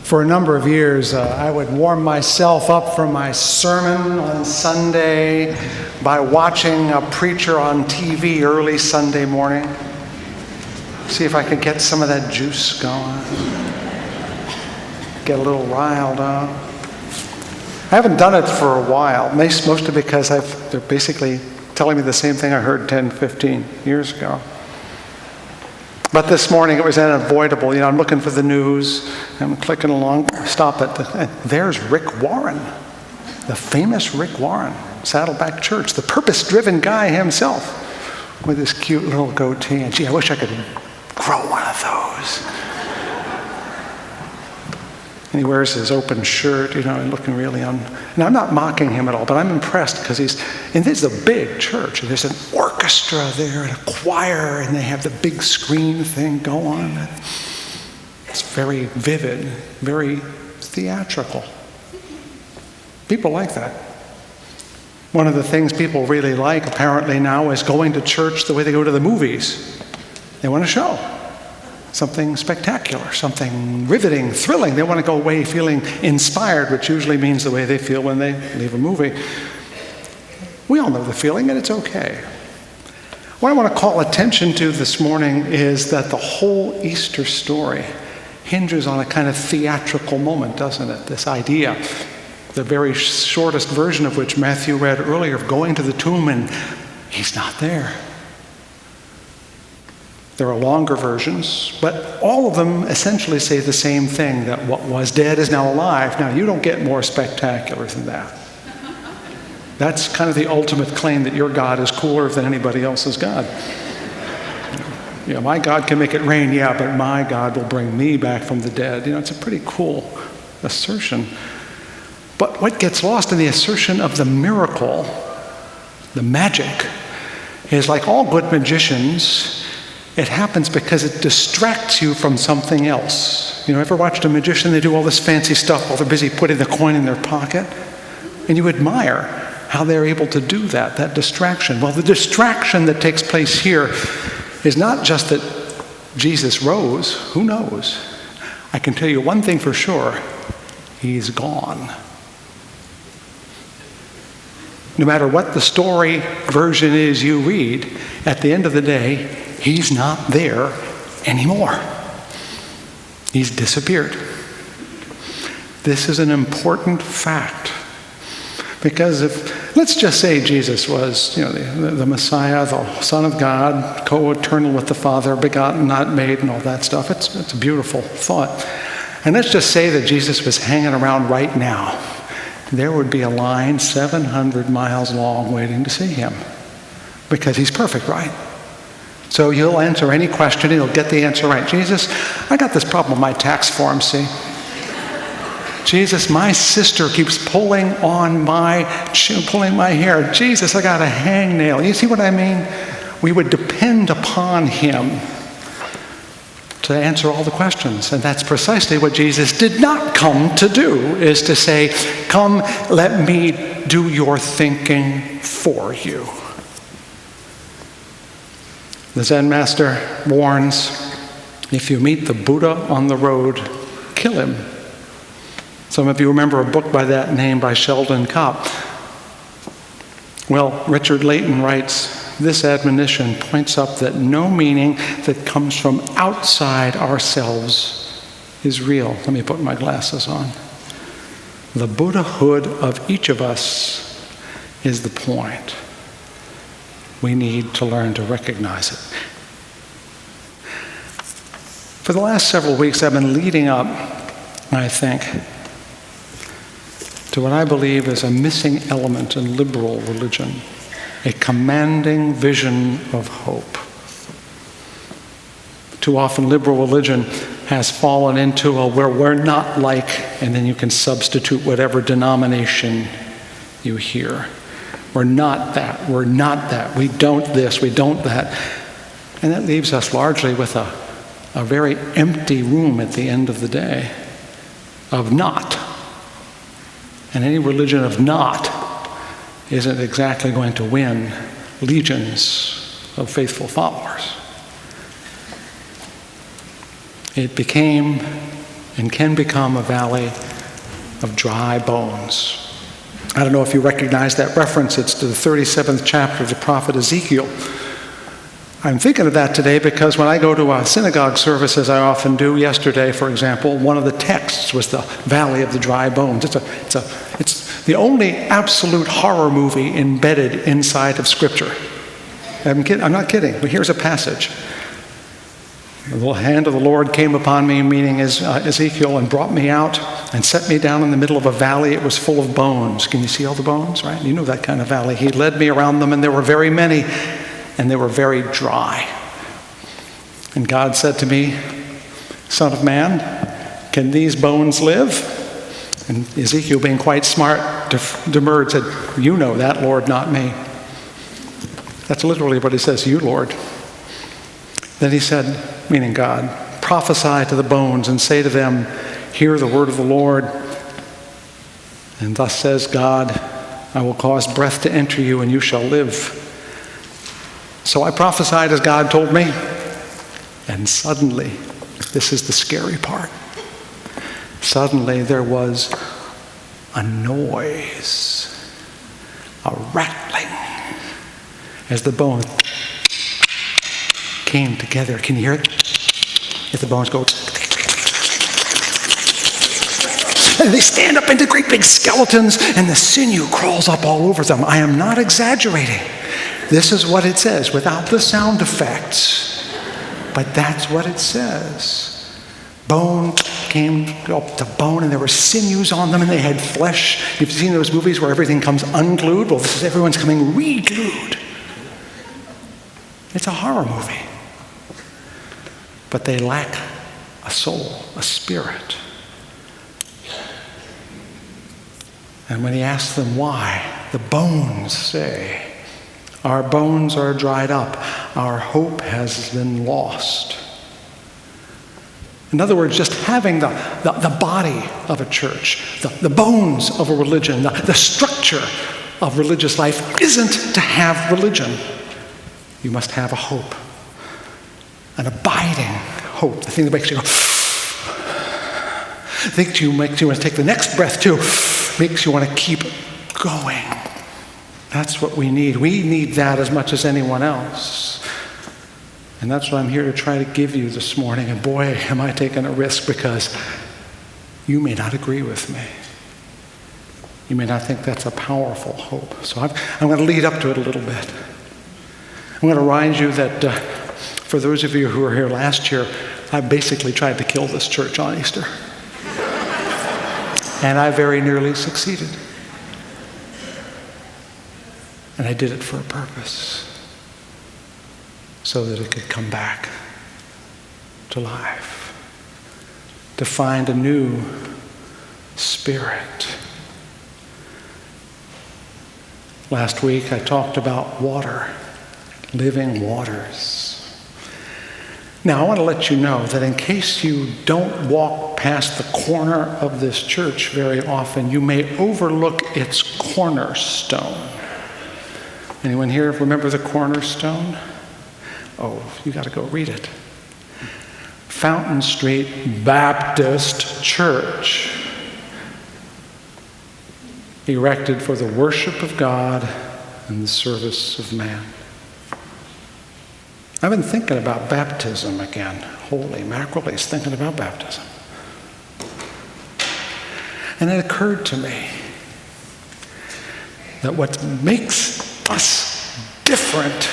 For a number of years, I would warm myself up for my sermon on Sunday by watching a preacher on TV early Sunday morning. See if I could get some of that juice going. Get a little riled up. I haven't done it for a while, mostly because they're basically telling me the same thing I heard 10, 15 years ago. But this morning it was unavoidable. I'm looking for the news. I'm clicking along. Stop it. There's Rick Warren, the famous Rick Warren, Saddleback Church, the purpose-driven guy himself with his cute little goatee. And gee, I wish I could grow one of those. And he wears his open shirt, and looking really And I'm not mocking him at all, but I'm impressed because and this is a big church. And there's an orchestra there and a choir, and they have the big screen thing go on. It's very vivid, very theatrical. People like that. One of the things people really like, apparently now, is going to church the way they go to the movies. They want a show. Something spectacular, something riveting, thrilling. They want to go away feeling inspired, which usually means the way they feel when they leave a movie. We all know the feeling, and it's okay. What I want to call attention to this morning is that the whole Easter story hinges on a kind of theatrical moment, doesn't it? This idea, the very shortest version of which Matthew read earlier, of going to the tomb and he's not there. There are longer versions, but all of them essentially say the same thing, that what was dead is now alive. Now, you don't get more spectacular than that. That's kind of the ultimate claim that your God is cooler than anybody else's God. My God can make it rain, but my God will bring me back from the dead. It's a pretty cool assertion. But what gets lost in the assertion of the miracle, the magic, is like all good magicians, it happens because it distracts you from something else. Ever watched a magician? They do all this fancy stuff while they're busy putting the coin in their pocket. And you admire how they're able to do that distraction. Well, the distraction that takes place here is not just that Jesus rose. Who knows? I can tell you one thing for sure. He's gone. No matter what the story version is you read, at the end of the day, he's not there anymore. He's disappeared. This is an important fact. Because let's just say Jesus was, the Messiah, the Son of God, co-eternal with the Father, begotten, not made, and all that stuff. It's a beautiful thought. And let's just say that Jesus was hanging around right now. There would be a line 700 miles long waiting to see him. Because he's perfect, right? So he'll answer any question, and he'll get the answer right. Jesus, I got this problem with my tax form, see? Jesus, my sister keeps pulling my hair. Jesus, I got a hangnail. You see what I mean? We would depend upon him to answer all the questions. And that's precisely what Jesus did not come to do, is to say, come, let me do your thinking for you. The Zen master warns, if you meet the Buddha on the road, kill him. Some of you remember a book by that name by Sheldon Kopp. Well, Richard Layton writes, this admonition points up that no meaning that comes from outside ourselves is real. Let me put my glasses on. The Buddhahood of each of us is the point. We need to learn to recognize it. For the last several weeks, I've been leading up, I think, to what I believe is a missing element in liberal religion, a commanding vision of hope. Too often, liberal religion has fallen into where we're not like, and then you can substitute whatever denomination you hear. We're not that, we're not that, we don't this, we don't that. And that leaves us largely with a very empty room at the end of the day of not. And any religion of not isn't exactly going to win legions of faithful followers. It became and can become a valley of dry bones. I don't know if you recognize that reference. It's to the 37th chapter of the prophet Ezekiel. I'm thinking of that today because when I go to a synagogue service, as I often do, yesterday, for example, one of the texts was the Valley of the Dry Bones. It's the only absolute horror movie embedded inside of Scripture. I'm not kidding. But here's a passage. The hand of the Lord came upon me, meaning Ezekiel, and brought me out and set me down in the middle of a valley. It was full of bones. Can you see all the bones, right? You know that kind of valley. He led me around them, and there were very many, and they were very dry. And God said to me, Son of man, can these bones live? And Ezekiel, being quite smart, demurred, said, You know that, Lord, not me. That's literally what he says, You, Lord. Then he said, meaning God, prophesy to the bones and say to them, Hear the word of the Lord. And thus says God, I will cause breath to enter you and you shall live. So I prophesied as God told me, and suddenly, this is the scary part, suddenly there was a noise, a rattling, as the bones came together. Can you hear it? As the bones go, and they stand up into great big skeletons, and the sinew crawls up all over them. I am not exaggerating. This is what it says, without the sound effects. But that's what it says. Bone came up to bone, and there were sinews on them, and they had flesh. You've seen those movies where everything comes unglued? Well, everyone's coming re-glued. It's a horror movie. But they lack a soul, a spirit. And when he asks them why, the bones say, Our bones are dried up. Our hope has been lost. In other words, just having the body of a church, the bones of a religion, the structure of religious life isn't to have religion. You must have a hope, an abiding hope, the thing that makes you go, makes you want to take the next breath too, makes you want to keep going. That's what we need. We need that as much as anyone else. And that's what I'm here to try to give you this morning. And boy, am I taking a risk, because you may not agree with me. You may not think that's a powerful hope. So I'm going to lead up to it a little bit. I'm going to remind you that for those of you who were here last year, I basically tried to kill this church on Easter. And I very nearly succeeded. And I did it for a purpose, so that it could come back to life, to find a new spirit. Last week I talked about water, living waters. Now I want to let you know that in case you don't walk past the corner of this church very often, you may overlook its cornerstone. Anyone here remember the cornerstone? Oh, you got to go read it. Fountain Street Baptist Church, erected for the worship of God and the service of man. I've been thinking about baptism again. Holy mackerel, he's thinking about baptism. And it occurred to me that what makes us different